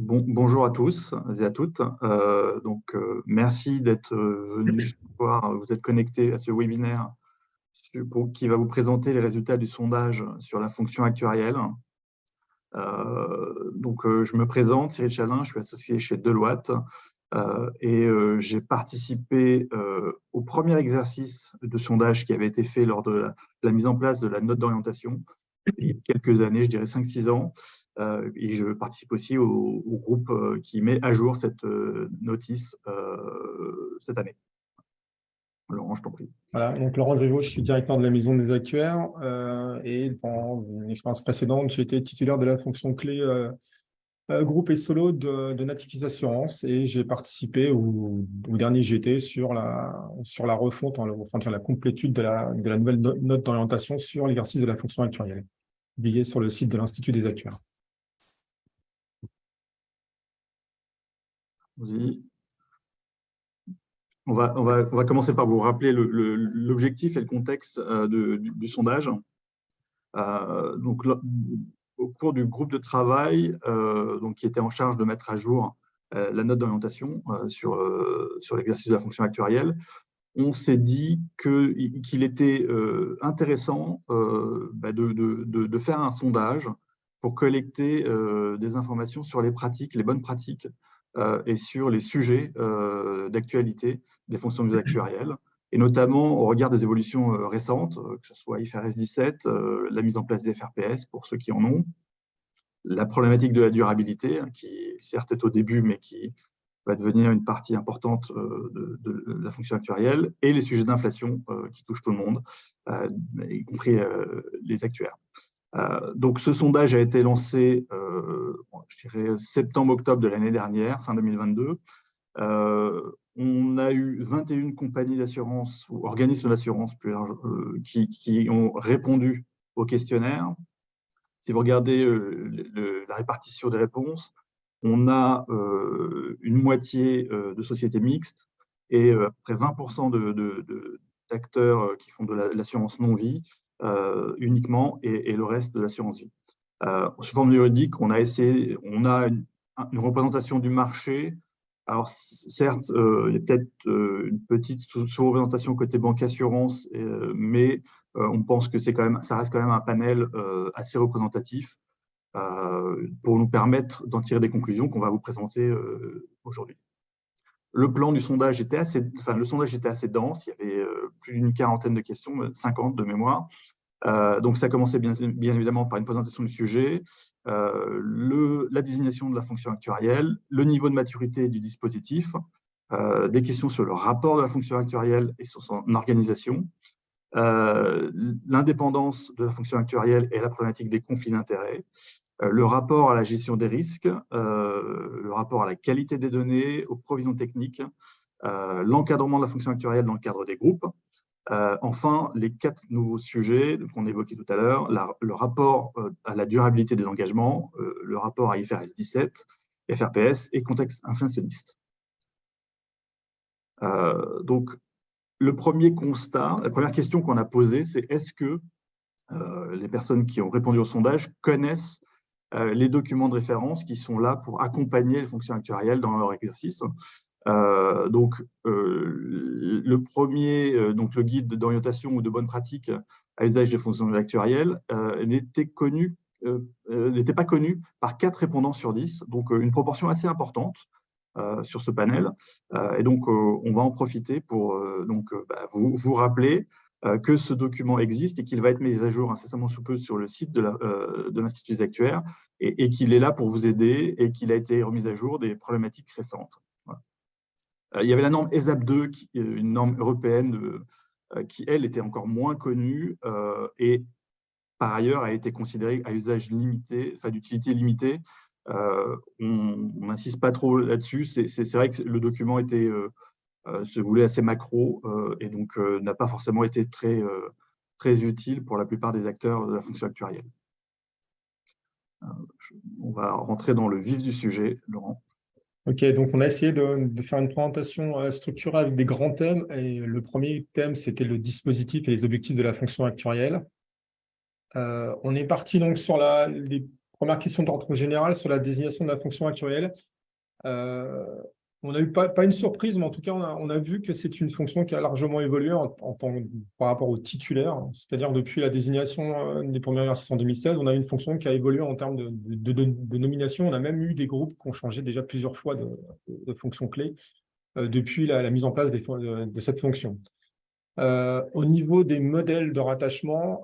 Bonjour à tous et à toutes. Merci d'être venus ce soir. Vous êtes connectés à ce webinaire qui va vous présenter les résultats du sondage sur la fonction actuarielle. Je me présente, Cyril Chalin, je suis associé chez Deloitte j'ai participé au premier exercice de sondage qui avait été fait lors de la mise en place de la note d'orientation il y a quelques années, je dirais 5-6 ans. Et je participe aussi au groupe qui met à jour cette notice cette année. Laurent, je t'en prie. Voilà, donc Laurent Griveau, je suis directeur de la Maison des Actuaires et dans une expérience précédente, j'ai été titulaire de la fonction clé groupe et solo de Natixis Assurance et j'ai participé au dernier GT sur la refonte, enfin la complétude de la nouvelle note d'orientation sur l'exercice de la fonction actuarielle, publiée sur le site de l'Institut des Actuaires. On va commencer par vous rappeler l'objectif et le contexte du sondage. Au cours du groupe de travail qui était en charge de mettre à jour la note d'orientation sur l'exercice de la fonction actuarielle, on s'est dit qu'il était intéressant de faire un sondage pour collecter des informations sur les pratiques, les bonnes pratiques et sur les sujets d'actualité des fonctions actuarielles, et notamment au regard des évolutions récentes, que ce soit IFRS 17, la mise en place des FRPS pour ceux qui en ont, la problématique de la durabilité, qui certes est au début, mais qui va devenir une partie importante de la fonction actuarielle, et les sujets d'inflation qui touchent tout le monde, y compris les actuaires. Donc, ce sondage a été lancé, je dirais, septembre-octobre de l'année dernière, fin 2022. On a eu 21 compagnies d'assurance ou organismes d'assurance plus large, qui ont répondu au questionnaire. Si vous regardez la répartition des réponses, on a une moitié de sociétés mixtes et à peu près 20% d'acteurs qui font de l'assurance non-vie uniquement et le reste de l'assurance vie. Sous forme juridique, on a une représentation du marché. Alors certes, il y a peut-être une petite sous-représentation côté banque assurance, mais on pense que ça reste quand même un panel assez représentatif pour nous permettre d'en tirer des conclusions qu'on va vous présenter aujourd'hui. Le plan du sondage était assez dense, il y avait plus d'une quarantaine de questions, 50 de mémoire. Donc ça commençait bien évidemment par une présentation du sujet, la désignation de la fonction actuarielle, le niveau de maturité du dispositif, des questions sur le rapport de la fonction actuarielle et sur son organisation, l'indépendance de la fonction actuarielle et la problématique des conflits d'intérêts, le rapport à la gestion des risques, le rapport à la qualité des données, aux provisions techniques, l'encadrement de la fonction actuarielle dans le cadre des groupes. Enfin, les 4 nouveaux sujets qu'on évoquait tout à l'heure, le rapport à la durabilité des engagements, le rapport à IFRS 17, FRPS et contexte inflationniste. Donc, le premier constat, la première question qu'on a posée, c'est est-ce que les personnes qui ont répondu au sondage connaissent les documents de référence qui sont là pour accompagner les fonctions actuarielles dans leur exercice. Le premier, le guide d'orientation ou de bonne pratique à usage des fonctions actuarielles n'était pas connu par 4 répondants sur 10, donc une proportion assez importante sur ce panel. On va en profiter pour vous rappeler que ce document existe et qu'il va être mis à jour incessamment sous peu sur le site de l'Institut des Actuaires et qu'il est là pour vous aider et qu'il a été remis à jour des problématiques récentes. Voilà. Il y avait la norme ESAP 2, une norme européenne qui, elle, était encore moins connue et par ailleurs a été considérée à usage limité, enfin d'utilité limitée. On n'insiste pas trop là-dessus. C'est vrai que le document se voulait assez macro et donc n'a pas forcément été très utile pour la plupart des acteurs de la fonction actuarielle. On va rentrer dans le vif du sujet, Laurent. Ok, donc on a essayé de faire une présentation structurée avec des grands thèmes. Et le premier thème, c'était le dispositif et les objectifs de la fonction actuarielle. On est parti donc sur les première question d'ordre général sur la désignation de la fonction actuelle. Euh, on n'a eu pas une surprise, mais en tout cas, on a vu que c'est une fonction qui a largement évolué par rapport au titulaire. C'est-à-dire, depuis la désignation des premiers exercices en 2016, on a une fonction qui a évolué en termes de nomination. On a même eu des groupes qui ont changé déjà plusieurs fois de fonction clé depuis la mise en place de cette fonction. Au niveau des modèles de rattachement,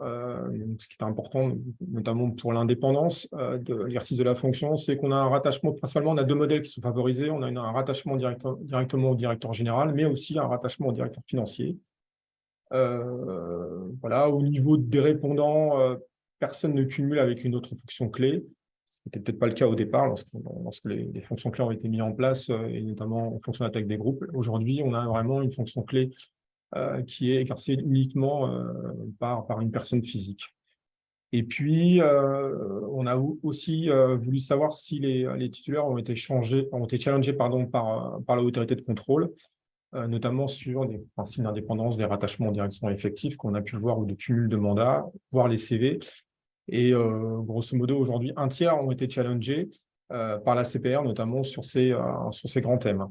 ce qui est important, notamment pour l'indépendance de l'exercice de la fonction, c'est qu'on a un rattachement, principalement, on a deux modèles qui sont favorisés. On a un rattachement directement au directeur général, mais aussi un rattachement au directeur financier. Voilà, au niveau des répondants, personne ne cumule avec une autre fonction clé. Ce n'était peut-être pas le cas au départ lorsque les fonctions clés ont été mises en place, et notamment en fonction d'attaque des groupes. Aujourd'hui, on a vraiment une fonction clé qui est exercée uniquement par une personne physique. Et puis, on a aussi voulu savoir si les titulaires ont été challengés par l'autorité de contrôle, notamment sur des principes d'indépendance, des rattachements en direction effective qu'on a pu voir, ou de cumul de mandats, voir les CV. Et grosso modo, aujourd'hui, un tiers ont été challengés par la CPR, notamment sur ces grands thèmes.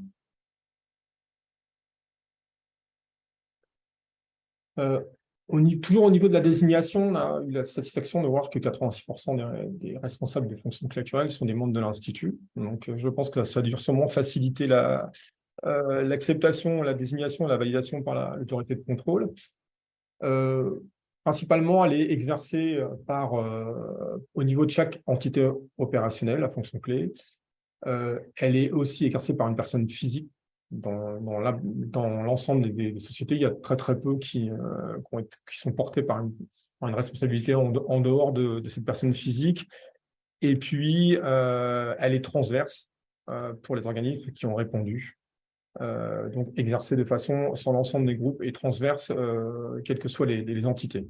Toujours au niveau de la désignation, on a eu la satisfaction de voir que 86% des responsables des fonctions culturelles sont des membres de l'Institut. Donc, je pense que ça a dû sûrement faciliter l'acceptation, la désignation, la validation par l'autorité de contrôle. Principalement, elle est exercée au niveau de chaque entité opérationnelle, la fonction clé. Elle est aussi exercée par une personne physique. Dans l'ensemble des sociétés, il y a très peu qui sont portés par une responsabilité en dehors de cette personne physique. Et puis, elle est transverse pour les organismes qui ont répondu. Donc, exercée de façon sur l'ensemble des groupes et transverse, quelles que soient les entités.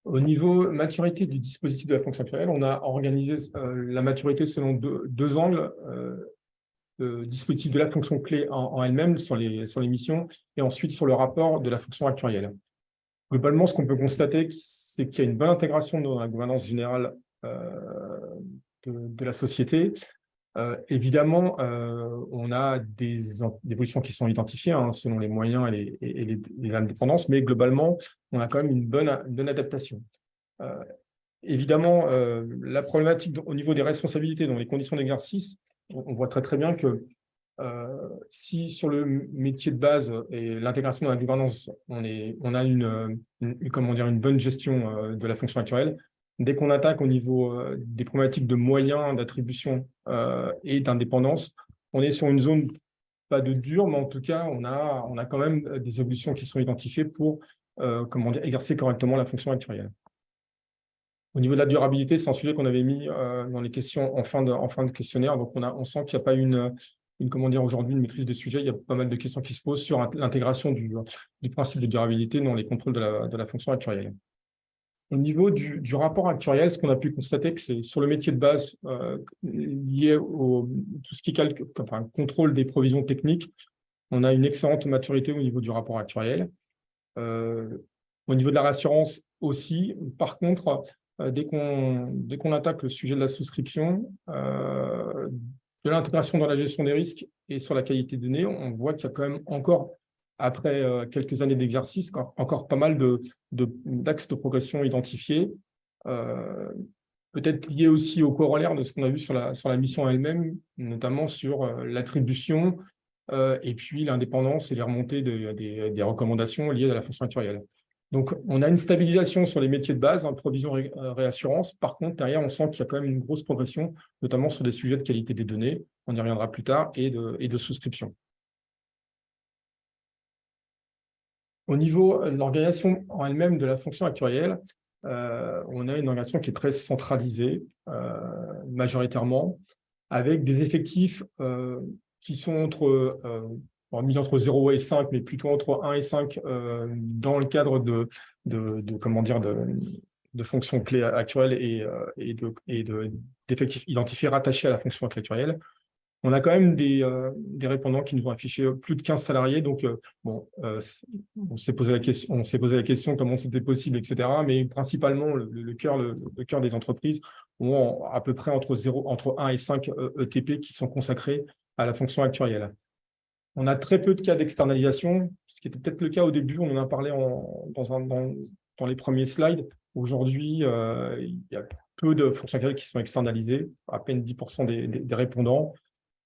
Au niveau maturité du dispositif de la fonction actuelle, on a organisé la maturité selon deux angles. Le dispositif de la fonction clé en elle-même sur les missions, et ensuite sur le rapport de la fonction actuelle. Globalement, ce qu'on peut constater, c'est qu'il y a une bonne intégration dans la gouvernance générale de la société. Évidemment, on a des évolutions qui sont identifiées selon les moyens et les indépendances, mais globalement, on a quand même une bonne adaptation. Évidemment, la problématique au niveau des responsabilités dans les conditions d'exercice, on voit très bien que si sur le métier de base et l'intégration dans la gouvernance, on a une bonne gestion de la fonction actuelle, dès qu'on attaque au niveau des problématiques de moyens, d'attribution et d'indépendance, on est sur une zone pas de dur, mais en tout cas, on a quand même des évolutions qui sont identifiées pour exercer correctement la fonction actuelle. Au niveau de la durabilité, c'est un sujet qu'on avait mis dans les questions en fin de questionnaire. Donc, on sent qu'il n'y a pas aujourd'hui une maîtrise des sujets. Il y a pas mal de questions qui se posent sur l'intégration du principe de durabilité dans les contrôles de la fonction actuarielle. Au niveau du rapport actuariel, ce qu'on a pu constater, que c'est sur le métier de base lié au tout ce qui est contrôle des provisions techniques, on a une excellente maturité au niveau du rapport actuariel. Au niveau de la réassurance aussi. Par contre, dès qu'on attaque le sujet de la souscription, de l'intégration dans la gestion des risques et sur la qualité des données, on voit qu'il y a quand même encore, après quelques années d'exercice, encore pas mal d'axes de progression identifiés, peut-être liés aussi au corollaire de ce qu'on a vu sur la mission elle-même, notamment sur l'attribution et puis l'indépendance et les remontées des recommandations liées à la fonction actuarielle. Donc, on a une stabilisation sur les métiers de base, provision réassurance. Par contre, derrière, on sent qu'il y a quand même une grosse progression, notamment sur des sujets de qualité des données, on y reviendra plus tard, et de souscription. Au niveau de l'organisation en elle-même de la fonction actuarielle, on a une organisation qui est très centralisée, majoritairement, avec des effectifs qui sont mis entre 0 et 5, mais plutôt entre 1 et 5 dans le cadre de fonctions clés actuelles et d'effectifs identifiés rattachés à la fonction actuelle. On a quand même des répondants qui nous ont affiché plus de 15 salariés. Donc, on s'est posé la question comment c'était possible, etc. Mais principalement, le cœur des entreprises ont à peu près entre 1 et 5 ETP qui sont consacrés à la fonction actuarielle. On a très peu de cas d'externalisation, ce qui était peut-être le cas au début. On en a parlé dans les premiers slides. Aujourd'hui, il y a peu de fonctions actuarielles qui sont externalisées, à peine 10% des répondants.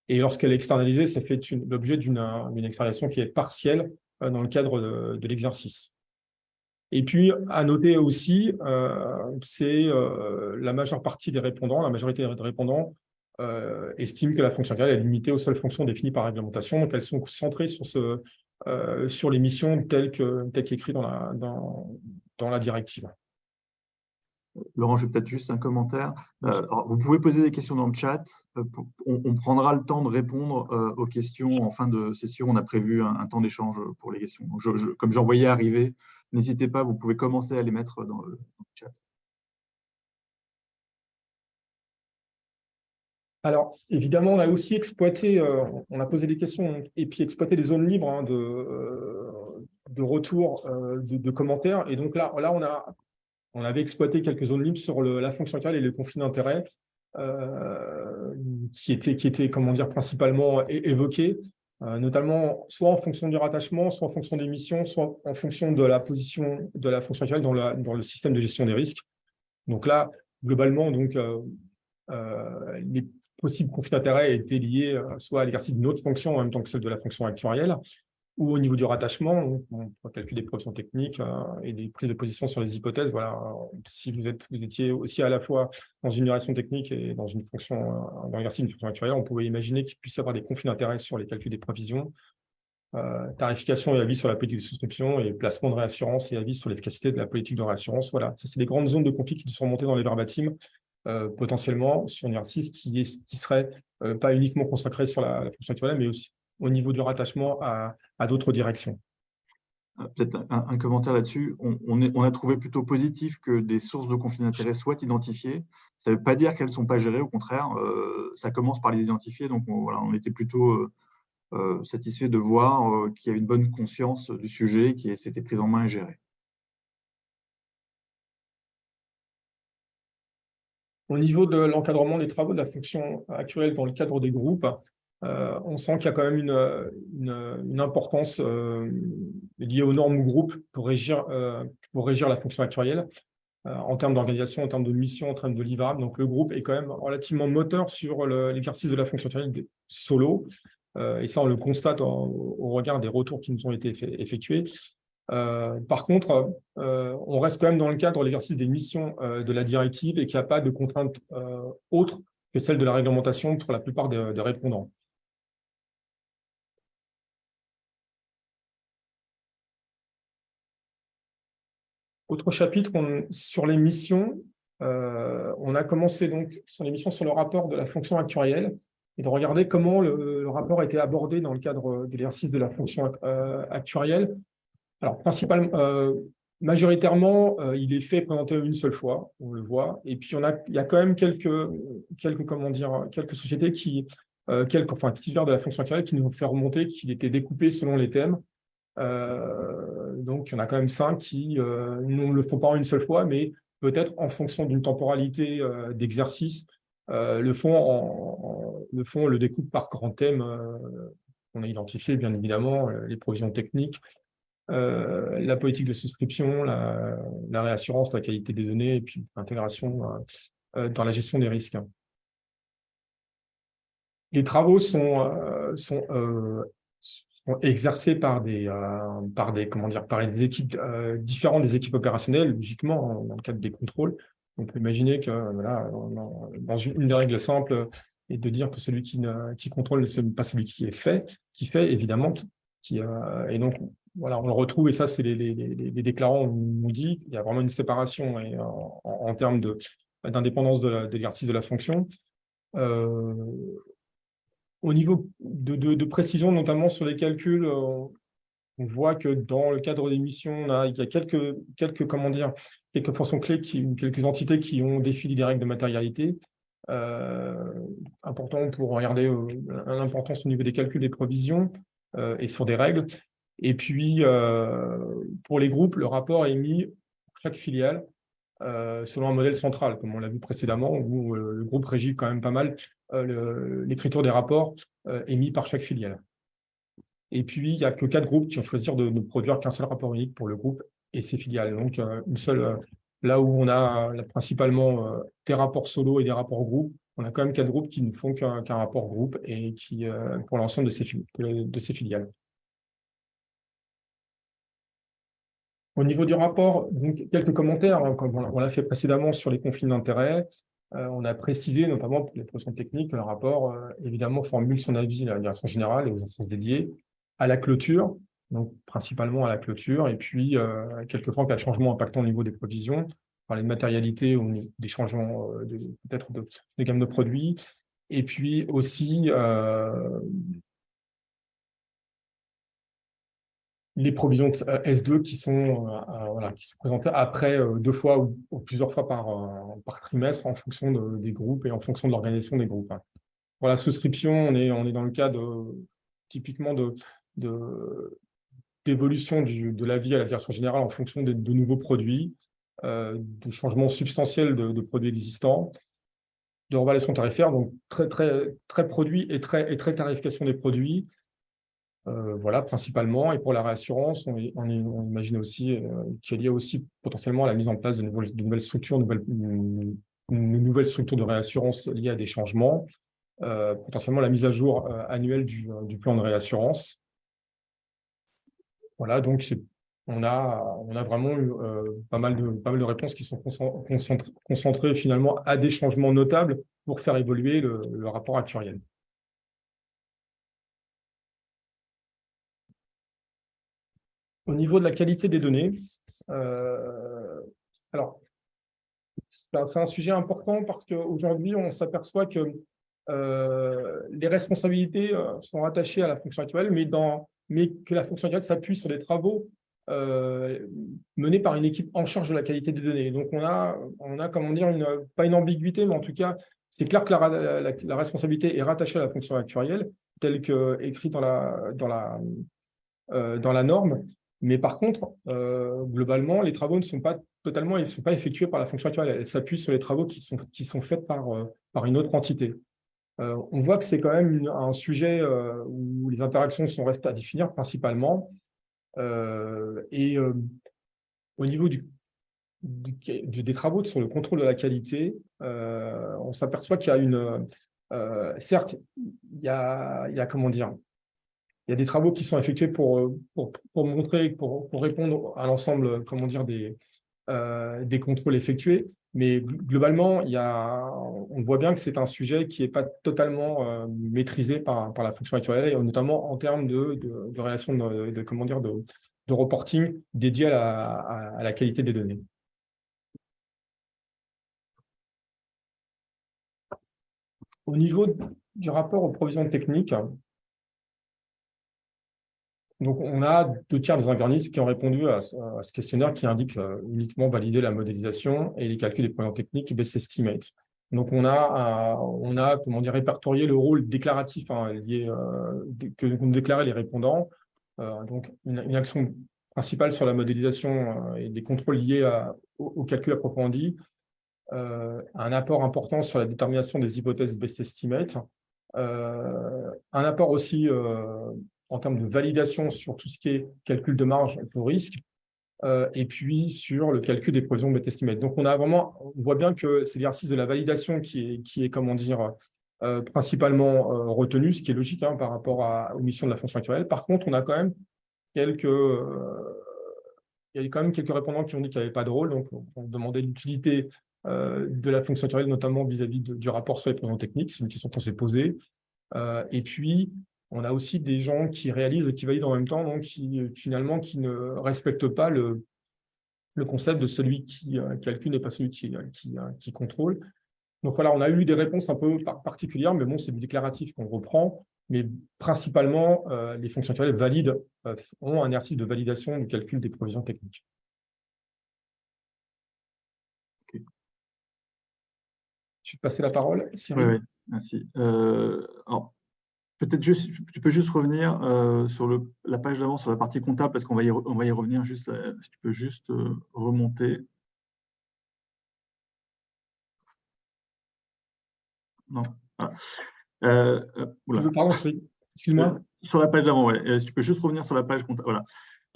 Et lorsqu'elle est externalisée, ça fait l'objet d'une externalisation qui est partielle dans le cadre de l'exercice. Et puis, à noter aussi, c'est la majeure partie des répondants, la majorité des répondants estiment que la fonction actuarielle est limitée aux seules fonctions définies par réglementation. Donc, elles sont centrées sur les missions telles qu'écrites dans la directive. Laurent, j'ai peut-être juste un commentaire. Alors, vous pouvez poser des questions dans le chat. On prendra le temps de répondre aux questions en fin de session. On a prévu un temps d'échange pour les questions. Donc, comme j'en voyais arriver, n'hésitez pas, vous pouvez commencer à les mettre dans le chat. Alors, évidemment, on a aussi exploité, on a posé des questions et puis exploité des zones libres de retour, de commentaires. Et donc là on avait exploité quelques zones libres sur la fonction actuelle et le conflit d'intérêts qui étaient, comment dire, principalement évoqués, notamment soit en fonction du rattachement, soit en fonction des missions, soit en fonction de la position de la fonction actuelle dans le système de gestion des risques. Donc là, globalement, les possibles conflits d'intérêts étaient liés soit à l'exercice d'une autre fonction en même temps que celle de la fonction actuarielle, ou au niveau du rattachement, on peut calculer des propositions techniques et des prises de position sur les hypothèses. Voilà, si vous étiez aussi à la fois dans une direction technique et dans une fonction, dans l'exercice d'une fonction actuarielle, on pouvait imaginer qu'il puisse y avoir des conflits d'intérêts sur les calculs des provisions, tarification et avis sur la politique de souscription et placement de réassurance et avis sur l'efficacité de la politique de réassurance. Voilà, ça c'est des grandes zones de conflit qui sont remontées dans les verbatims, potentiellement sur un exercice qui serait pas uniquement consacré sur la fonction actuarielle, mais aussi au niveau du rattachement à d'autres directions. Peut-être un commentaire là-dessus. On a trouvé plutôt positif que des sources de conflits d'intérêts soient identifiées. Ça ne veut pas dire qu'elles ne sont pas gérées, au contraire, ça commence par les identifier. Donc voilà, on était plutôt satisfait de voir qu'il y a une bonne conscience du sujet, qui s'était prise en main et gérée. Au niveau de l'encadrement des travaux de la fonction actuelle dans le cadre des groupes, on sent qu'il y a quand même une importance liée aux normes groupes pour régir la fonction actuarielle en termes d'organisation, en termes de mission, en termes de livrable. Donc, le groupe est quand même relativement moteur sur l'exercice de la fonction actuarielle solo. Et ça, on le constate au regard des retours qui nous ont été effectués. Par contre, on reste quand même dans le cadre de l'exercice des missions de la directive et qu'il n'y a pas de contraintes autres que celles de la réglementation pour la plupart des répondants. Autre chapitre sur les missions. On a commencé donc sur les missions sur le rapport de la fonction actuarielle et de regarder comment le rapport a été abordé dans le cadre de l'exercice de la fonction actuarielle. Alors, majoritairement, il est fait présenter une seule fois, on le voit. Et puis, il y a quand même quelques sociétés quelques titulaires de la fonction actuarielle qui nous ont fait remonter qu'il était découpé selon les thèmes. Donc, il y en a quand même 5 qui ne le font pas en une seule fois, mais peut-être en fonction d'une temporalité d'exercice, le découpent par grands thèmes qu'on a identifiés, bien évidemment, les provisions techniques, la politique de souscription, la réassurance, la qualité des données et puis l'intégration dans la gestion des risques. Les travaux sont exercés par des équipes différentes des équipes opérationnelles, logiquement, dans le cadre des contrôles. On peut imaginer que voilà, dans une des règles simples est de dire que celui qui contrôle, ce n'est pas celui qui fait, évidemment, et donc, voilà, on le retrouve, et ça, c'est les déclarants nous dit qu'il y a vraiment une séparation et, en termes d'indépendance de l'exercice de la fonction. Au niveau de précision, notamment sur les calculs, on voit que dans le cadre des missions, il y a quelques fonctions clés, quelques entités qui ont défini des règles de matérialité. important pour regarder l'importance au niveau des calculs des provisions et sur des règles. Et puis, pour les groupes, le rapport est émis pour chaque filiale selon un modèle central, comme on l'a vu précédemment, où le groupe régit quand même pas mal l'écriture des rapports émis par chaque filiale. Et puis, il n'y a que 4 groupes qui ont choisi de ne produire qu'un seul rapport unique pour le groupe et ses filiales. Donc, une seule, là où on a principalement des rapports solo et des rapports groupes, on a quand même 4 groupes qui ne font qu'un rapport groupe et qui, pour l'ensemble de ses filiales. Au niveau du rapport, donc, quelques commentaires, hein, comme on l'a fait précédemment sur les conflits d'intérêts. On a précisé, notamment pour les professions techniques, que le rapport, évidemment, formule son avis à la direction générale et aux instances dédiées à la clôture, donc principalement à la clôture, et puis quelquefois en cas de changement impactant au niveau des provisions, par les matérialités ou des changements peut-être de gamme de produits, et puis aussi les provisions S2 qui sont présentées après 2 fois ou plusieurs fois par trimestre en fonction des groupes et en fonction de l'organisation des groupes. Pour la souscription, on est dans le cas typiquement d'évolution de l'avis à la direction générale en fonction de nouveaux produits, de changements substantiels de produits existants, de revalidation tarifaire, donc très produit et très tarification des produits. Voilà, principalement. Et pour la réassurance, on imagine aussi qu'il y a aussi potentiellement la mise en place de nouvelles structures, une nouvelle structure de réassurance liée à des changements, potentiellement la mise à jour annuelle du plan de réassurance. Voilà, donc on a vraiment eu pas mal de réponses qui sont concentrées finalement à des changements notables pour faire évoluer le rapport actuariel. Au niveau de la qualité des données, alors, c'est un sujet important parce qu'aujourd'hui, on s'aperçoit que les responsabilités sont rattachées à la fonction actuelle, mais que la fonction actuelle s'appuie sur des travaux menés par une équipe en charge de la qualité des données. Donc, on a comment dire, pas une ambiguïté, mais en tout cas, c'est clair que la responsabilité est rattachée à la fonction actuarielle, telle qu'écrite dans la norme. Mais par contre, globalement, les travaux ne sont pas totalement, ils ne sont pas effectués par la fonction actuelle. Elle s'appuie sur les travaux qui sont faits par une autre entité. On voit que c'est quand même un sujet où les interactions restent à définir principalement. Au niveau des travaux sur le contrôle de la qualité, on s'aperçoit qu'il y a certes, il y a comment dire, il y a des travaux qui sont effectués pour montrer, pour répondre à l'ensemble, comment dire, des contrôles effectués. Mais globalement, on voit bien que c'est un sujet qui n'est pas totalement maîtrisé par la fonction actuelle, et notamment en termes de relation comment dire, de reporting dédié à la qualité des données. Au niveau du rapport aux provisions techniques, donc, on a 2 tiers des organismes qui ont répondu à ce questionnaire qui indique uniquement valider la modélisation et les calculs des provisions techniques best estimate. Donc, on a comment dire, répertorié le rôle déclaratif lié, que nous déclaraient les répondants. Donc, une action principale sur la modélisation et des contrôles liés au calcul à proprement dit. Un apport important sur la détermination des hypothèses best estimate. Un apport aussi en termes de validation sur tout ce qui est calcul de marge pour risque, et puis sur le calcul des provisions best estimate. Donc, on voit bien que c'est l'exercice de la validation qui est comment dire, principalement retenu, ce qui est logique par rapport aux missions de la fonction actuelle. Par contre, on a quand même il y a quand même quelques répondants qui ont dit qu'il n'y avait pas de rôle, donc on demandait l'utilité de la fonction actuelle, notamment vis-à-vis du rapport sur les provisions techniques. C'est une question qu'on s'est posée. Et puis, on a aussi des gens qui réalisent et qui valident en même temps, donc finalement qui ne respectent pas le concept de celui qui calcule et pas celui qui contrôle. Donc voilà, on a eu des réponses un peu particulières, mais bon, c'est du déclaratif qu'on reprend. Mais principalement, les fonctions actuelles ont un exercice de validation du calcul des provisions techniques. Je vais te passer la parole, Oui, Cyril. oui, merci. Alors, peut-être juste, tu peux juste revenir sur la page d'avant, sur la partie comptable, parce qu'on va on va y revenir juste, si tu peux juste remonter. Non. Voilà. Oula. Pardon, Cyril. Excuse-moi. Sur la page d'avant, ouais. Si tu peux juste revenir sur la page comptable.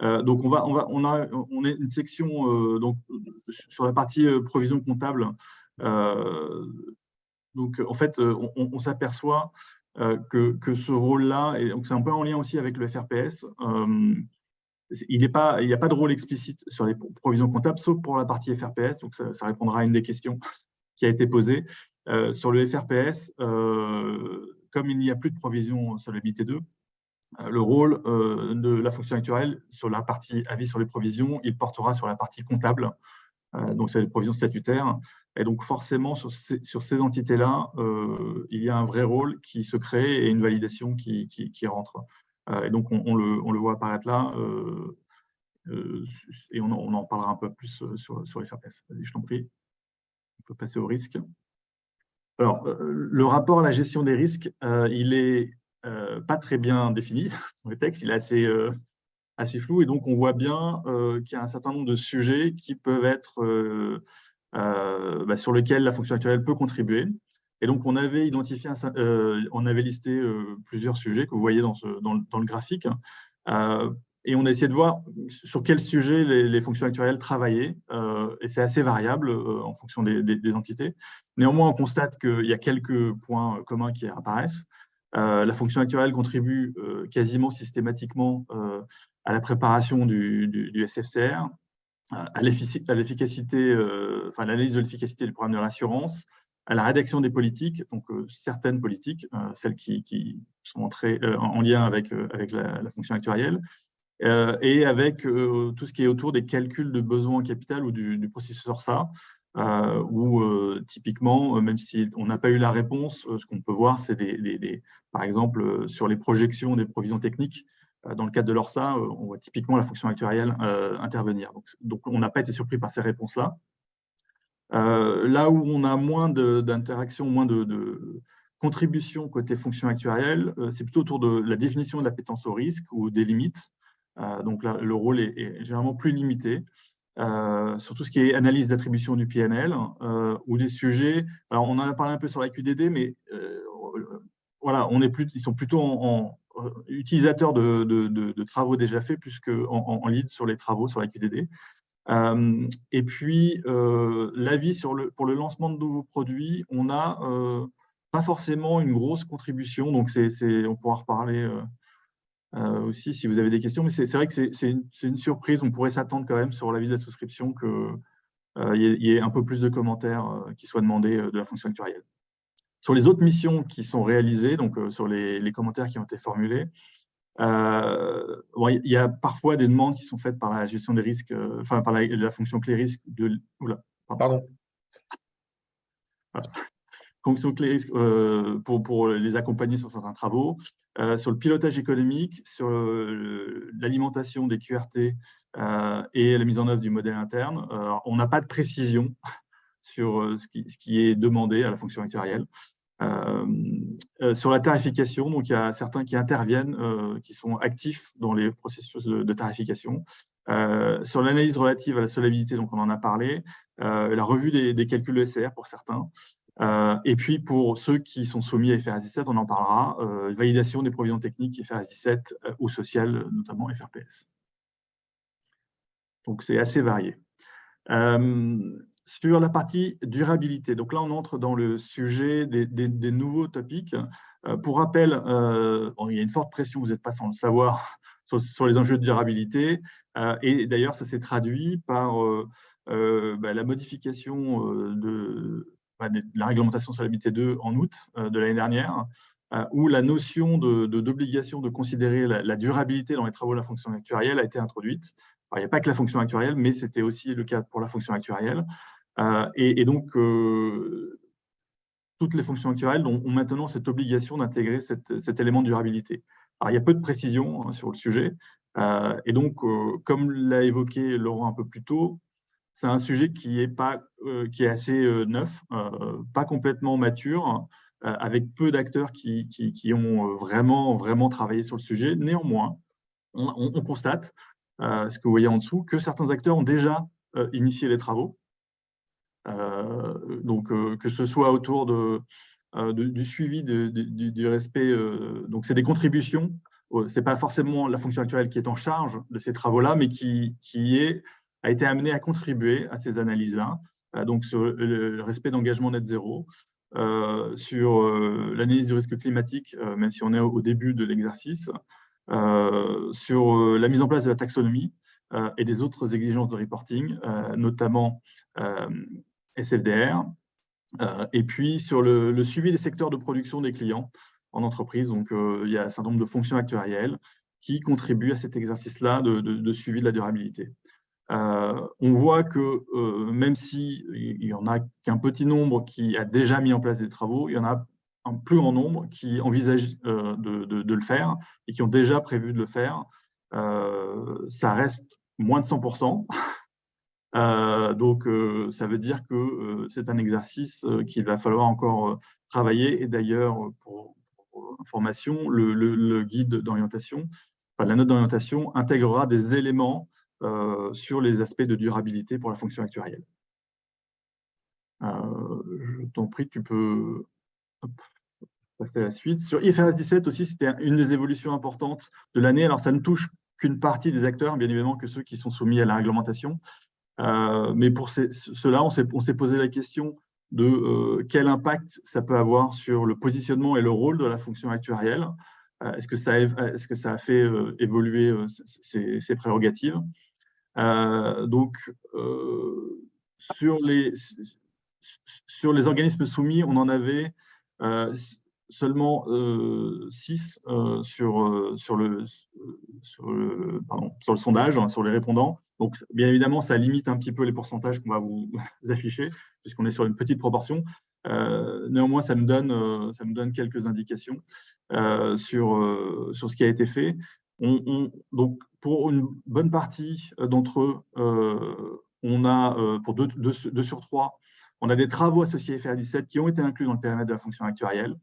Voilà. Donc, on est une section donc, sur la partie provision comptable. Donc, en fait, on s'aperçoit que ce rôle-là, et donc c'est un peu en lien aussi avec le FRPS, il n'y a pas de rôle explicite sur les provisions comptables, sauf pour la partie FRPS. Donc, ça répondra à une des questions qui a été posée. Sur le FRPS, comme il n'y a plus de provision solvabilité 2, le rôle de la fonction actuarielle sur la partie avis sur les provisions, il portera sur la partie comptable, donc c'est les provisions statutaires. Et donc forcément, sur ces entités-là, il y a un vrai rôle qui se crée et une validation qui rentre. Et donc on le voit apparaître là, et on en parlera un peu plus sur les FRPS. Vas-y, je t'en prie. On peut passer au risque. Alors, le rapport à la gestion des risques, il est pas très bien défini dans le texte, il est assez flou, et donc on voit bien qu'il y a un certain nombre de sujets qui peuvent être sur lesquels la fonction actuarielle peut contribuer. Et donc on avait identifié, on avait listé plusieurs sujets que vous voyez dans le graphique, et on a essayé de voir sur quels sujets les fonctions actuarielles travaillaient, et c'est assez variable en fonction des entités. Néanmoins, on constate qu'il y a quelques points communs qui apparaissent. La fonction actuarielle contribue quasiment systématiquement à la préparation du SFCR, à l'efficacité, enfin l'analyse de l'efficacité du programme de l'assurance, à la rédaction des politiques, donc certaines politiques, celles qui sont en lien avec la fonction actuarielle, et avec tout ce qui est autour des calculs de besoins en capital ou du processus ORSA, où typiquement, même si on n'a pas eu la réponse, ce qu'on peut voir, c'est par exemple, sur les projections des provisions techniques, dans le cadre de l'ORSA, on voit typiquement la fonction actuarielle intervenir. Donc, on n'a pas été surpris par ces réponses-là. Là où on a moins d'interaction, moins de contribution côté fonction actuarielle, c'est plutôt autour de la définition de l'appétence au risque ou des limites. Donc là, le rôle est généralement plus limité. Sur tout ce qui est analyse d'attribution du PNL, ou des sujets. Alors, on en a parlé un peu sur la QDD, mais voilà, ils sont plutôt en utilisateurs de travaux déjà faits, plus qu'en lead sur les travaux sur la QDD. Et puis, l'avis pour le lancement de nouveaux produits, on n'a pas forcément une grosse contribution. Donc, on pourra reparler aussi si vous avez des questions. Mais c'est vrai que c'est une surprise. On pourrait s'attendre quand même sur l'avis de la souscription qu'il y ait un peu plus de commentaires qui soient demandés de la fonction actuarielle. Sur les autres missions qui sont réalisées, donc sur les commentaires qui ont été formulés, il y a parfois des demandes qui sont faites par la gestion des risques, enfin par la fonction clé risque de. Oula, Pardon. Voilà. Fonction clé risque pour les accompagner sur certains travaux, sur le pilotage économique, sur l'alimentation des QRT et la mise en œuvre du modèle interne. On n'a pas de précision sur ce qui est demandé à la fonction actuarielle. Sur la tarification, donc il y a certains qui interviennent, qui sont actifs dans les processus de tarification. Sur l'analyse relative à la solvabilité, donc on en a parlé, la revue des calculs de SCR pour certains, et puis pour ceux qui sont soumis à FRS 17, on en parlera, validation des provisions techniques FRS 17 ou sociales, notamment FRPS. Donc c'est assez varié. Sur la partie durabilité, donc là on entre dans le sujet des nouveaux topics. Pour rappel, il y a une forte pression, vous n'êtes pas sans le savoir, sur les enjeux de durabilité, et d'ailleurs ça s'est traduit par la modification de la réglementation sur l'habité 2 en août de l'année dernière, où la notion d'obligation de considérer la durabilité dans les travaux de la fonction actuarielle a été introduite. Alors, il n'y a pas que la fonction actuarielle, mais c'était aussi le cas pour la fonction actuarielle. Et donc, toutes les fonctions actuarielles ont maintenant cette obligation d'intégrer cet élément de durabilité. Alors, il y a peu de précision sur le sujet. Et donc, comme l'a évoqué Laurent un peu plus tôt, c'est un sujet qui est assez neuf, pas complètement mature, avec peu d'acteurs qui ont vraiment travaillé sur le sujet. Néanmoins, on constate, ce que vous voyez en dessous, que certains acteurs ont déjà initié les travaux. Donc, que ce soit autour du suivi du respect, donc c'est des contributions, c'est pas forcément la fonction actuelle qui est en charge de ces travaux-là, mais qui a été amenée à contribuer à ces analyses-là, donc sur le respect d'engagement net zéro, sur l'analyse du risque climatique, même si on est au début de l'exercice, sur la mise en place de la taxonomie et des autres exigences de reporting, notamment SFDR, et puis sur le suivi des secteurs de production des clients en entreprise. Donc, il y a un certain nombre de fonctions actuarielles qui contribuent à cet exercice-là de suivi de la durabilité. On voit que même s'il n'y en a qu'un petit nombre qui a déjà mis en place des travaux, il y en a un plus grand nombre qui envisagent de le faire et qui ont déjà prévu de le faire. Ça reste moins de 100%. Donc, ça veut dire que c'est un exercice qu'il va falloir encore travailler. Et d'ailleurs, pour information, le guide d'orientation, enfin, la note d'orientation intégrera des éléments sur les aspects de durabilité pour la fonction actuarielle. Je t'en prie, tu peux passer à la suite. Sur IFRS 17 aussi, c'était une des évolutions importantes de l'année. Alors, ça ne touche qu'une partie des acteurs, bien évidemment, que ceux qui sont soumis à la réglementation. Mais pour cela, on s'est posé la question de quel impact ça peut avoir sur le positionnement et le rôle de la fonction actuarielle. Est-ce que ça a fait évoluer ses prérogatives? Donc, sur les organismes soumis, on en avait seulement 6 sur le sondage, hein, sur les répondants. Donc, bien évidemment, ça limite un petit peu les pourcentages qu'on va vous afficher, puisqu'on est sur une petite proportion. Néanmoins, ça me donne quelques indications sur ce qui a été fait. Donc, pour une bonne partie d'entre eux, on a, pour 2 sur 3, on a des travaux associés à IFRS 17 qui ont été inclus dans le périmètre de la fonction actuarielle,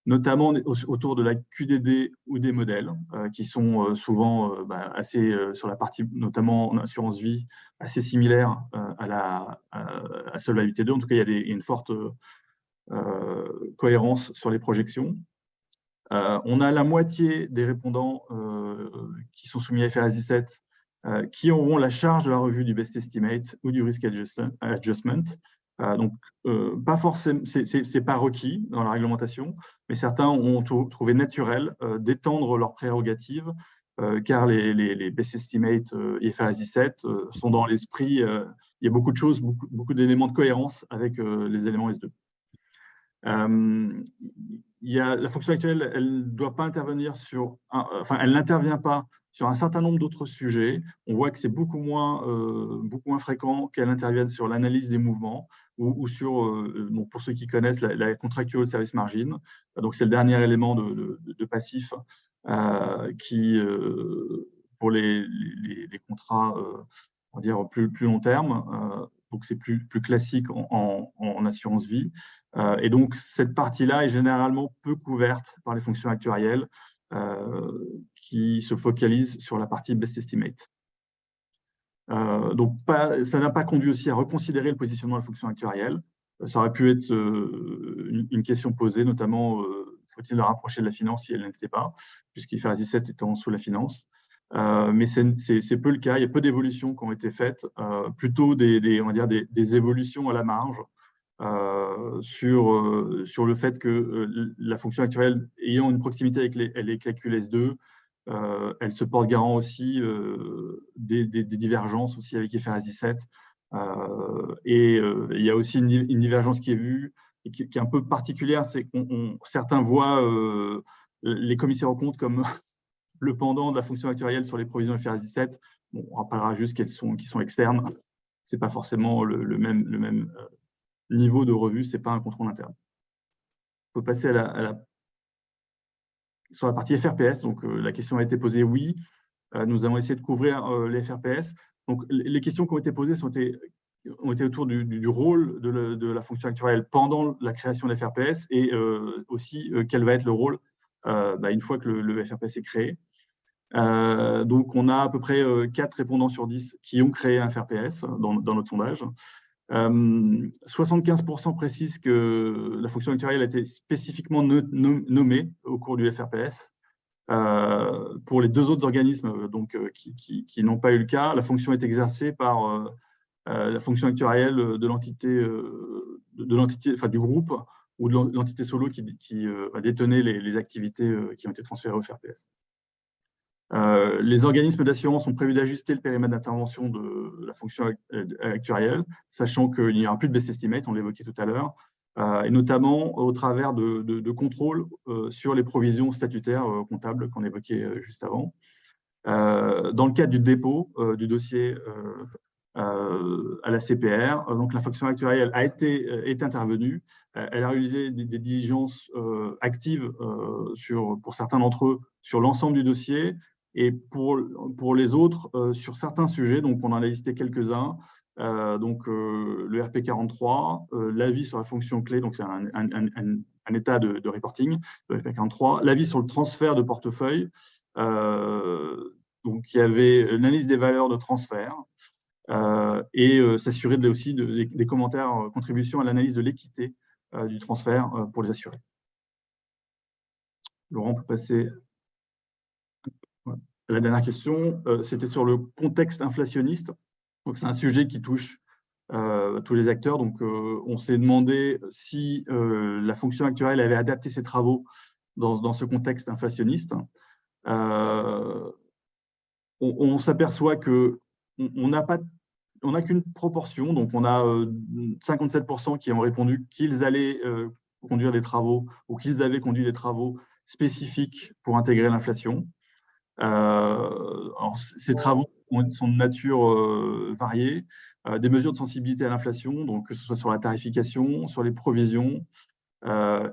notamment autour de la QDD ou des modèles, qui sont souvent assez, sur la partie, notamment en assurance vie, assez similaire à Solvabilité 2. En tout cas, il y a une forte cohérence sur les projections. On a la moitié des répondants qui sont soumis à IFRS 17 qui auront la charge de la revue du best estimate ou du risk adjustment. Donc, pas forcément, c'est pas requis dans la réglementation, mais certains ont trouvé naturel d'étendre leurs prérogatives, car les best estimates IFRS 17 sont dans l'esprit, il y a beaucoup de choses, beaucoup d'éléments de cohérence avec les éléments S2. La fonction actuelle, elle ne doit pas intervenir elle n'intervient pas sur un certain nombre d'autres sujets. On voit que c'est beaucoup moins fréquent qu'elle intervienne sur l'analyse des mouvements ou sur, donc pour ceux qui connaissent, la contractual service margin. Donc, c'est le dernier élément de passif qui, pour les contrats, on va dire, plus long terme, donc c'est plus classique en assurance vie. Et donc, cette partie-là est généralement peu couverte par les fonctions actuarielles qui se focalisent sur la partie best estimate. Donc, ça n'a pas conduit aussi à reconsidérer le positionnement de la fonction actuarielle. Ça aurait pu être une question posée, notamment, faut-il le rapprocher de la finance si elle n'était pas, puisqu'IFRS 17 étant sous la finance. Mais c'est peu le cas. Il y a peu d'évolutions qui ont été faites, plutôt on va dire des évolutions à la marge, sur le fait que la fonction actuelle, ayant une proximité avec les calculs S2, elle se porte garant aussi des divergences aussi avec IFRS 17. Et il y a aussi une divergence qui est vue et qui est un peu particulière, c'est que certains voient les commissaires aux comptes comme le pendant de la fonction actuarielle sur les provisions IFRS 17. Bon, on rappellera juste qu'ils sont externes. Ce n'est pas forcément le même niveau de revue, ce n'est pas un contrôle interne. Il faut passer sur la partie FRPS. Donc, la question a été posée, oui. Nous avons essayé de couvrir les FRPS. Donc, les questions qui ont été posées ont été autour du rôle de la fonction actuarielle pendant la création de l'FRPS et aussi quel va être le rôle une fois que le FRPS est créé. Donc, on a à peu près 4 répondants sur 10 qui ont créé un FRPS dans notre sondage. 75% précisent que la fonction actuarielle a été spécifiquement nommée au cours du FRPS. Pour les 2 autres organismes donc, qui n'ont pas eu le cas, la fonction est exercée par la fonction actuarielle de l'entité, du groupe ou de l'entité solo qui détenait les activités qui ont été transférées au FRPS. Les organismes d'assurance ont prévu d'ajuster le périmètre d'intervention de la fonction actuarielle, sachant qu'il n'y aura plus de best estimate, on l'évoquait tout à l'heure, et notamment au travers de contrôles sur les provisions statutaires comptables qu'on évoquait juste avant. Dans le cadre du dépôt du dossier à la CPR, donc la fonction actuarielle est intervenue. Elle a réalisé des diligences actives pour certains d'entre eux sur l'ensemble du dossier et pour les autres sur certains sujets. Donc, on en a listé quelques-uns. Le RP 43, l'avis sur la fonction clé, donc c'est un état de reporting, le RP 43, l'avis sur le transfert de portefeuille. Donc, il y avait l'analyse des valeurs de transfert et s'assurer aussi des commentaires, contributions à l'analyse de l'équité du transfert pour les assurés. Laurent, on peut passer à la dernière question. C'était sur le contexte inflationniste. Donc, c'est un sujet qui touche tous les acteurs. Donc, on s'est demandé si la fonction actuarielle avait adapté ses travaux dans ce contexte inflationniste. On s'aperçoit qu'on n'a qu'une proportion, donc on a 57% qui ont répondu qu'ils allaient conduire des travaux ou qu'ils avaient conduit des travaux spécifiques pour intégrer l'inflation. Alors, ces travaux sont de nature variée, des mesures de sensibilité à l'inflation, donc que ce soit sur la tarification, sur les provisions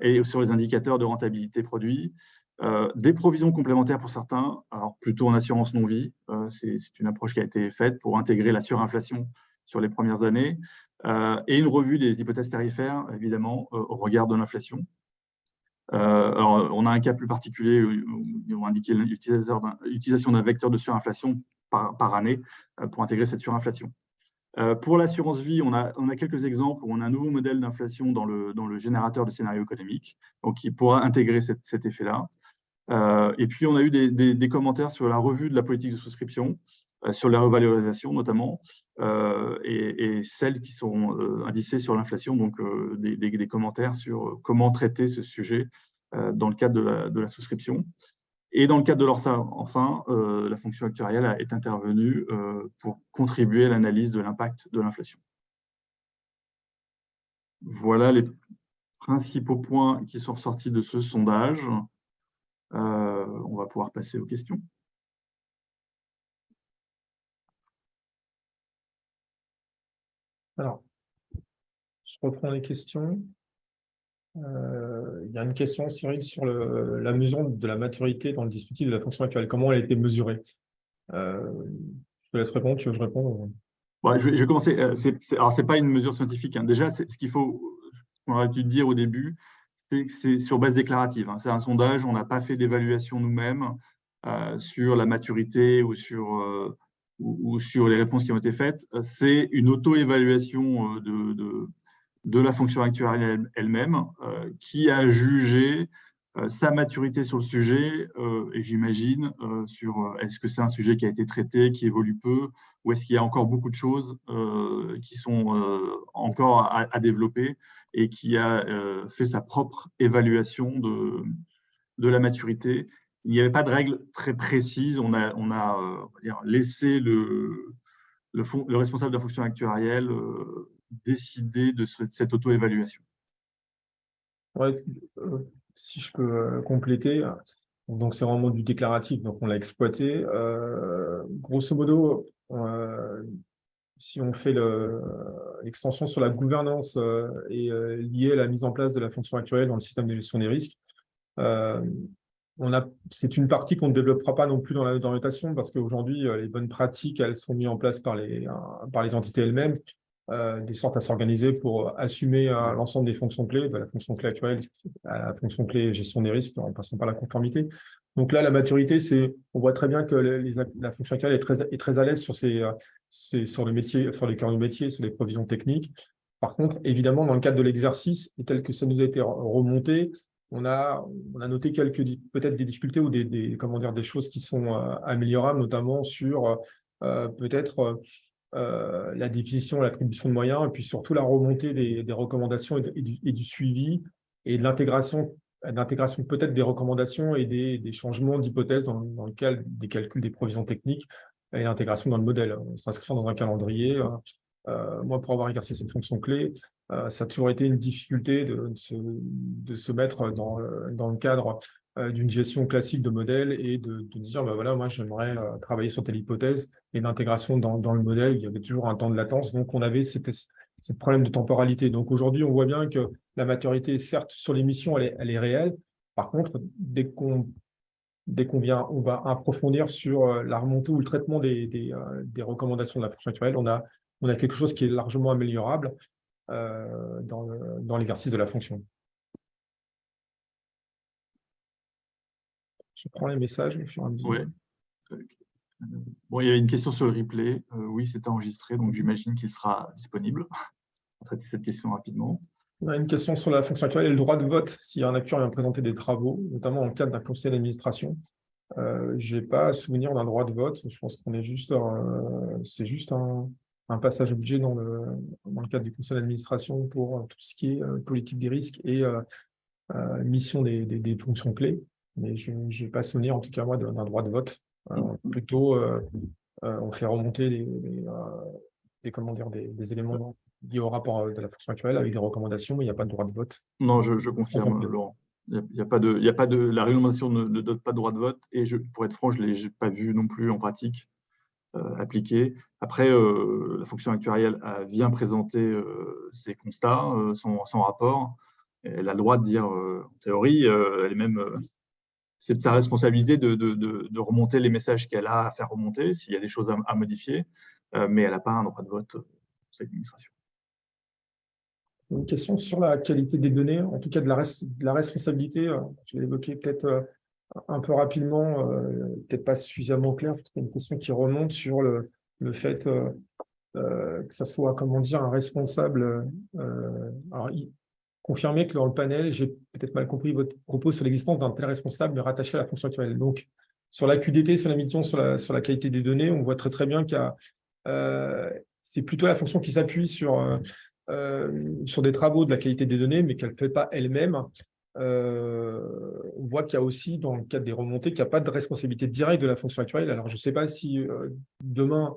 et sur les indicateurs de rentabilité produits. Des provisions complémentaires pour certains, alors plutôt en assurance non-vie, c'est une approche qui a été faite pour intégrer la surinflation sur les premières années, et une revue des hypothèses tarifaires, évidemment, au regard de l'inflation. Alors, on a un cas plus particulier où on indiquait l'utilisation d'un vecteur de surinflation par année pour intégrer cette surinflation. Pour l'assurance vie, on a quelques exemples où on a un nouveau modèle d'inflation dans le générateur de scénario économique, donc qui pourra intégrer cet effet-là. Et puis, on a eu des commentaires sur la revue de la politique de souscription, sur la revalorisation notamment, et celles qui sont indicées sur l'inflation, donc des commentaires sur comment traiter ce sujet dans le cadre de la souscription. Et dans le cadre de l'ORSA, enfin, la fonction actuarielle est intervenue pour contribuer à l'analyse de l'impact de l'inflation. Voilà les principaux points qui sont ressortis de ce sondage. On va pouvoir passer aux questions. Alors, je reprends les questions. Il y a une question, Cyril, sur la mesure de la maturité dans le dispositif de la fonction actuelle. Comment elle a été mesurée? Je te laisse répondre, tu veux que je réponde? Bon, je vais commencer. Alors, ce n'est pas une mesure scientifique. Hein. Déjà, ce qu'il faut, on aurait dû dire au début, c'est que c'est sur base déclarative. Hein. C'est un sondage, on n'a pas fait d'évaluation nous-mêmes sur la maturité ou sur les réponses qui ont été faites. C'est une auto-évaluation de la fonction actuarielle elle-même qui a jugé sa maturité sur le sujet et j'imagine sur est-ce que c'est un sujet qui a été traité, qui évolue peu, ou est-ce qu'il y a encore beaucoup de choses qui sont encore à développer et qui a fait sa propre évaluation de la maturité. Il n'y avait pas de règle très précise. On a laissé le responsable de la fonction actuarielle décider de cette auto-évaluation. Ouais, si je peux compléter, donc c'est vraiment du déclaratif, donc on l'a exploité. Grosso modo, si on fait l'extension sur la gouvernance et liée à la mise en place de la fonction actuelle dans le système de gestion des risques, c'est une partie qu'on ne développera pas non plus dans la notation parce qu'aujourd'hui, les bonnes pratiques, elles sont mises en place par les entités elles-mêmes. de sorte à s'organiser pour assumer l'ensemble des fonctions clés, de la fonction clé actuelle à la fonction clé gestion des risques, en passant par la conformité. Donc là, la maturité, on voit très bien que la fonction actuelle est très à l'aise sur les métiers, sur les cœurs de métier, sur les provisions techniques. Par contre, évidemment, dans le cadre de l'exercice, et tel que ça nous a été remonté, on a noté peut-être des difficultés ou comment dire, des choses qui sont améliorables, notamment sur peut-être la définition, l'attribution de moyens, et puis surtout la remontée des recommandations et du suivi et de l'intégration peut-être des recommandations et des changements d'hypothèses dans le cadre des calculs des provisions techniques et l'intégration dans le modèle. S'inscrire dans un calendrier. Moi, pour avoir exercé cette fonction clé, ça a toujours été une difficulté de se mettre dans le cadre d'une gestion classique de modèle et de dire, bah voilà, moi, j'aimerais travailler sur telle hypothèse et l'intégration dans le modèle, il y avait toujours un temps de latence. Donc, on avait ce problème de temporalité. Donc, aujourd'hui, on voit bien que la maturité, certes, sur l'émission, elle est réelle. Par contre, dès qu'on on va approfondir sur la remontée ou le traitement des recommandations de la fonction actuelle, on a quelque chose qui est largement améliorable dans l'exercice de la fonction. Je prends les messages au fur et à mesure. Ouais. Bon, il y avait une question sur le replay. Oui, c'est enregistré, donc j'imagine qu'il sera disponible. On va traiter cette question rapidement. On a une question sur la fonction actuelle et le droit de vote si un acteur vient présenter des travaux, notamment dans le cadre d'un conseil d'administration. Je n'ai pas à souvenir d'un droit de vote. Je pense qu'on est c'est juste un passage obligé dans le cadre du conseil d'administration pour tout ce qui est politique des risques et mission des fonctions clés. Mais je n'ai pas à souvenir, en tout cas moi, d'un droit de vote. Plutôt, on fait remonter comment dire, des éléments liés au rapport de la fonction actuelle avec des recommandations, mais il n'y a pas de droit de vote. Non, je confirme, Laurent. Il y a pas de, la réglementation ne donne pas de droit de vote et pour être franc, je ne l'ai pas vu non plus en pratique appliquée. Après, la fonction actuarielle vient présenter ses constats, son rapport. Elle a le droit de dire, en théorie, elle est même, c'est de sa responsabilité de remonter les messages qu'elle a à faire remonter s'il y a des choses à modifier, mais elle n'a pas un droit de vote pour cette administration. Une question sur la qualité des données, en tout cas de la responsabilité. Je l'ai évoqué peut-être un peu rapidement, peut-être pas suffisamment clair, parce qu'il y a une question qui remonte sur le fait que ça soit, comment dire, un responsable. Alors, confirmer que dans le panel, j'ai peut-être mal compris votre propos sur l'existence d'un tel responsable, mais rattaché à la fonction actuelle. Donc, sur la QDT, sur la mission, sur la qualité des données, on voit très très bien qu'il y a, c'est plutôt la fonction qui s'appuie sur des travaux de la qualité des données, mais qu'elle ne fait pas elle-même. On voit qu'il y a aussi, dans le cadre des remontées, qu'il n'y a pas de responsabilité directe de la fonction actuelle. Alors, je ne sais pas si demain,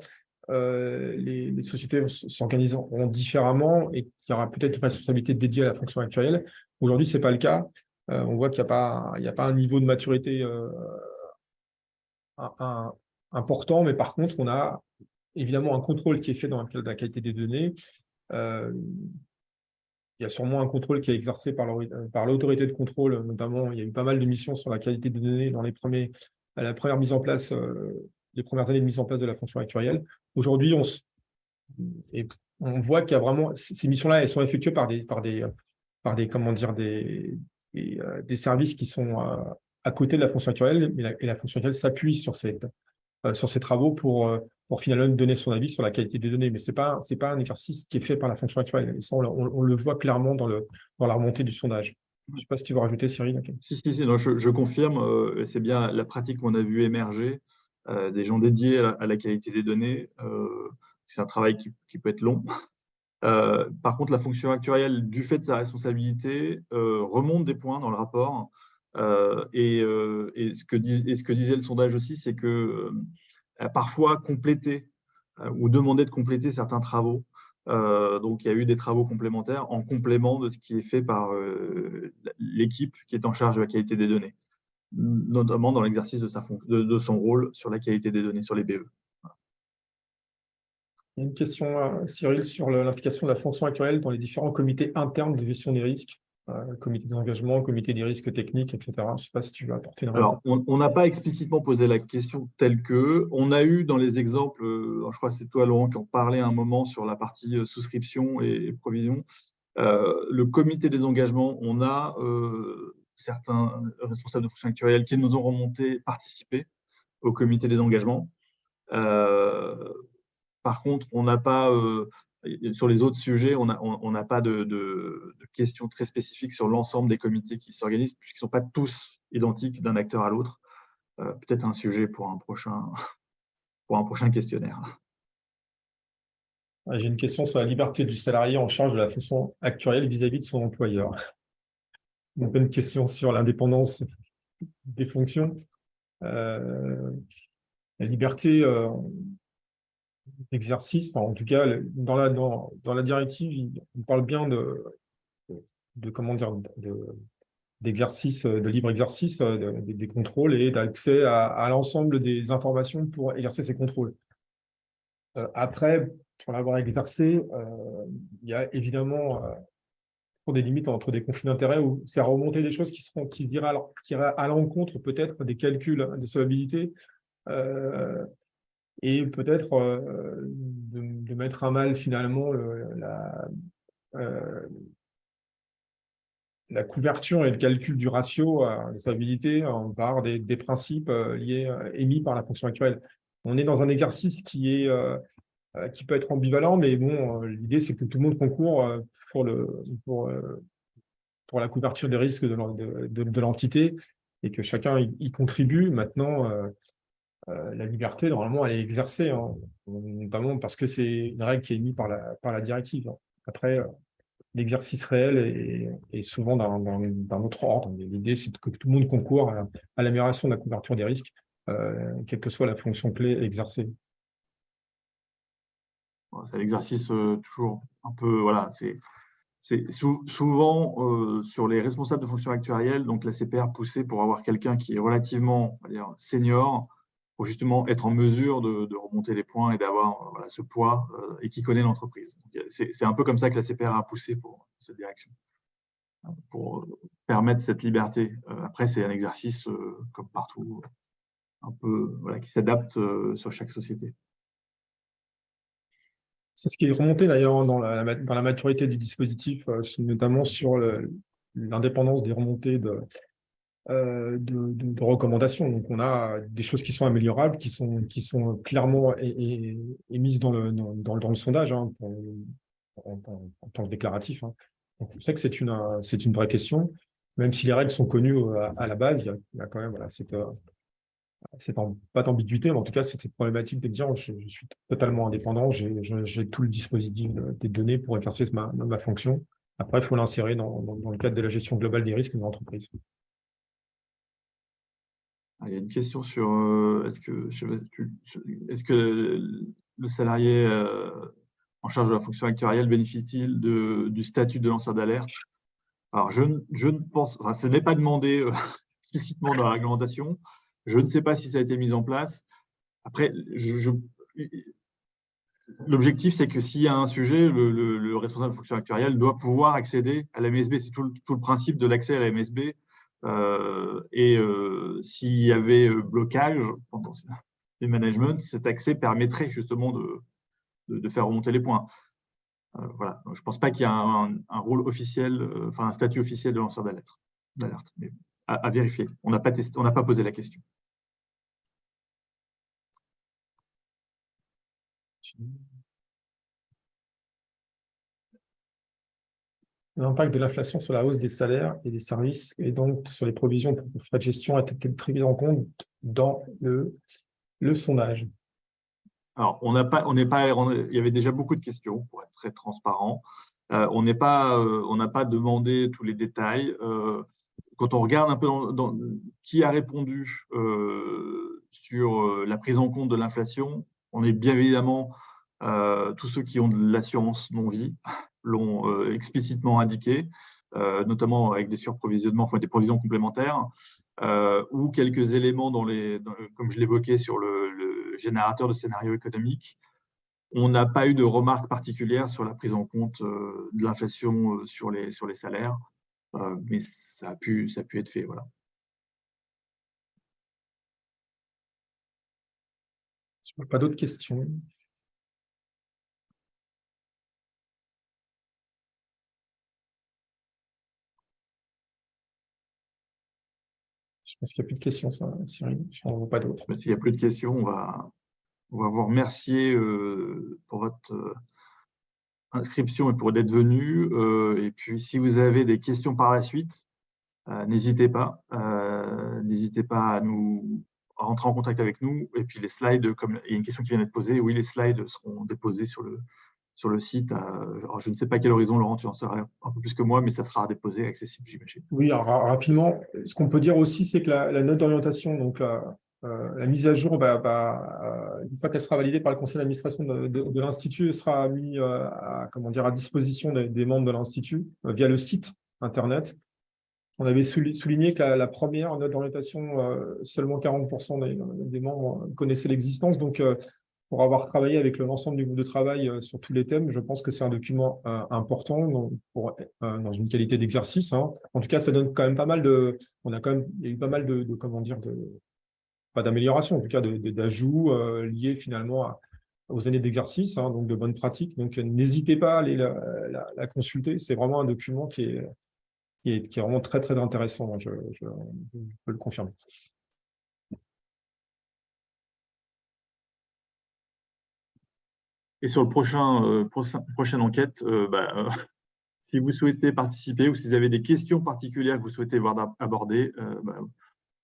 les sociétés s'organiseront différemment et qu'il y aura peut-être une responsabilité dédiée à la fonction actuelle. Aujourd'hui, ce n'est pas le cas. On voit qu'il n'y a pas un niveau de maturité important, mais par contre, on a évidemment un contrôle qui est fait dans le cadre de la qualité des données. Il y a sûrement un contrôle qui est exercé par l'autorité de contrôle, notamment, il y a eu pas mal de missions sur la qualité des données dans à la première mise en place, les premières années de mise en place de la fonction actuarielle. Aujourd'hui, on voit qu'il y a vraiment ces missions-là, elles sont effectuées par comment dire, des services qui sont à côté de la fonction actuarielle, et la fonction actuarielle s'appuie sur ces travaux pour finalement donner son avis sur la qualité des données. Mais c'est pas un exercice qui est fait par la fonction actuelle. Et ça, on le voit clairement dans la remontée du sondage. Je ne sais pas si tu veux rajouter, Cyril. Okay. Si, non, je confirme. C'est bien la pratique qu'on a vu émerger, des gens dédiés à la qualité des données. C'est un travail qui peut être long. Par contre, la fonction actuarielle, du fait de sa responsabilité, remonte des points dans le rapport. Et ce que disait le sondage aussi, c'est que parfois compléter ou demander de compléter certains travaux. Donc, il y a eu des travaux complémentaires en complément de ce qui est fait par l'équipe qui est en charge de la qualité des données, notamment dans l'exercice de son rôle sur la qualité des données, sur les BE. Il y a une question, Cyril, sur l'implication de la fonction actuelle dans les différents comités internes de gestion des risques. comité des engagements, comité des risques techniques, etc. Je ne sais pas si tu veux apporter une réponse. Alors, on n'a pas explicitement posé la question telle que. On a eu dans les exemples, je crois que c'est toi, Laurent, qui en parlait un moment sur la partie souscription et provision. Le comité des engagements, on a certains responsables de fonction actuarielle qui nous ont remonté participer au comité des engagements. Par contre, on n'a pas, sur les autres sujets, on n'a pas de questions très spécifiques sur l'ensemble des comités qui s'organisent, puisqu'ils ne sont pas tous identiques d'un acteur à l'autre. Peut-être un sujet pour un prochain questionnaire. J'ai une question sur la liberté du salarié en charge de la fonction actuarielle vis-à-vis de son employeur. Donc, une question sur l'indépendance des fonctions. La liberté d'exercice, en tout cas, dans la directive, on parle bien comment dire, d'exercice, de libre exercice des contrôles et d'accès à l'ensemble des informations pour exercer ces contrôles. Après, pour l'avoir exercé, il y a évidemment des limites entre des conflits d'intérêts ou faire remonter des choses qui iraient à l'encontre peut-être des calculs de solvabilité et peut-être de mettre à mal finalement la couverture et le calcul du ratio de solvabilité par des principes liés, émis par la fonction actuelle. On est dans un exercice qui peut être ambivalent, mais bon, l'idée c'est que tout le monde concourt pour la couverture des risques de l'entité et que chacun y contribue. Maintenant, la liberté, normalement, elle est exercée, hein, notamment parce que c'est une règle qui est émise par la directive. Après, l'exercice réel est souvent d'un autre ordre. L'idée, c'est que tout le monde concourt à l'amélioration de la couverture des risques, quelle que soit la fonction clé exercée. C'est l'exercice toujours un peu, voilà, c'est souvent sur les responsables de fonction actuarielle, donc la CPR poussée pour avoir quelqu'un qui est relativement, on va dire, senior, pour justement être en mesure de remonter les points et d'avoir voilà, ce poids et qui connaît l'entreprise. C'est un peu comme ça que la CPR a poussé pour cette direction, pour permettre cette liberté. Après, c'est un exercice, comme partout, un peu voilà, qui s'adapte sur chaque société. C'est ce qui est remonté d'ailleurs dans la maturité du dispositif, notamment sur l'indépendance des remontées de recommandations. Donc, on a des choses qui sont améliorables, qui sont clairement émises dans le sondage, hein, en tant que déclaratif, hein. Donc, je sais que c'est une vraie question, même si les règles sont connues à la base, il y a quand même voilà, pas d'ambiguïté, mais en tout cas, c'est cette problématique de dire je suis totalement indépendant, j'ai tout le dispositif des données pour exercer ma fonction. Après, il faut l'insérer dans le cadre de la gestion globale des risques de l'entreprise. Il y a une question sur est-ce que le salarié en charge de la fonction actuarielle bénéficie-t-il du statut de lanceur d'alerte? Alors, je ne pense, enfin, ce n'est pas demandé explicitement dans la réglementation. Je ne sais pas si ça a été mis en place. Après, l'objectif, c'est que s'il y a un sujet, le responsable de fonction actuarielle doit pouvoir accéder à la MSB. C'est tout le principe de l'accès à la MSB. S'il y avait blocage pendant les managements, cet accès permettrait justement de faire remonter les points. Voilà. Donc, je ne pense pas qu'il y a un rôle officiel, enfin un statut officiel de lanceur d'alerte. Mais à vérifier. On n'a pas posé la question. L'impact de l'inflation sur la hausse des salaires et des services et donc sur les provisions pour frais de gestion a été pris en compte dans le sondage. Alors, il y avait déjà beaucoup de questions pour être très transparent. On n'a pas demandé tous les détails. Quand on regarde un peu qui a répondu sur la prise en compte de l'inflation, on est bien évidemment tous ceux qui ont de l'assurance non-vie l'ont explicitement indiqué, notamment avec des surprovisionnements, enfin des provisions complémentaires, ou quelques éléments comme je l'évoquais sur le générateur de scénario économique. On n'a pas eu de remarques particulières sur la prise en compte de l'inflation sur les salaires. mais ça a pu être fait. Voilà. Pas d'autres questions. Je pense qu'il n'y a plus de questions, ça, Cyril. Je n'en vois pas d'autres. S'il n'y a plus de questions, on va vous remercier pour votre inscription et pour d'être venu. Et puis, si vous avez des questions par la suite, n'hésitez pas. N'hésitez pas à rentrer en contact avec nous. Et puis, les slides, comme il y a une question qui vient d'être posée, oui, les slides seront déposés sur le site. Alors, je ne sais pas à quel horizon, Laurent, tu en sauras un peu plus que moi, mais ça sera déposé, accessible, j'imagine. Oui, alors, rapidement, ce qu'on peut dire aussi, c'est que la note d'orientation, donc la mise à jour, une fois qu'elle sera validée par le conseil d'administration de l'Institut, elle sera mise à disposition des membres de l'Institut via le site Internet. On avait souligné que la première note d'orientation, seulement 40% des membres connaissaient l'existence. Donc, pour avoir travaillé avec l'ensemble du groupe de travail sur tous les thèmes, je pense que c'est un document important dans une qualité d'exercice. Hein. En tout cas, ça donne quand même pas mal de… Il y a eu pas mal pas d'amélioration, en tout cas d'ajouts liés finalement aux années d'exercice, hein, donc de bonnes pratiques. Donc, n'hésitez pas à aller la consulter. C'est vraiment un document qui est vraiment très, très intéressant. Je peux le confirmer. Et sur le prochaine enquête, si vous souhaitez participer ou si vous avez des questions particulières que vous souhaitez voir aborder,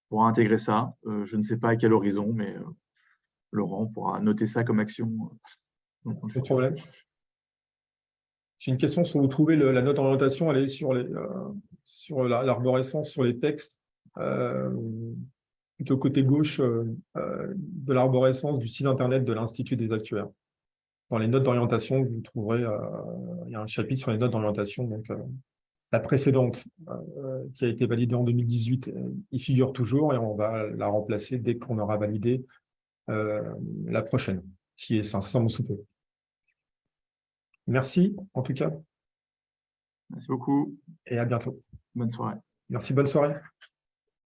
pour intégrer ça, je ne sais pas à quel horizon, mais Laurent pourra noter ça comme action. Pas de problème. J'ai une question sur où trouver la note d'orientation. Elle est sur l'arborescence, sur les textes, plutôt côté gauche de l'arborescence du site internet de l'Institut des actuaires. Dans les notes d'orientation, vous trouverez, il y a un chapitre sur les notes d'orientation. Donc, la précédente, qui a été validée en 2018, y figure toujours et on va la remplacer dès qu'on aura validé la prochaine, qui est incessamment sous peu. Merci, en tout cas. Merci beaucoup. Et à bientôt. Bonne soirée. Merci, bonne soirée.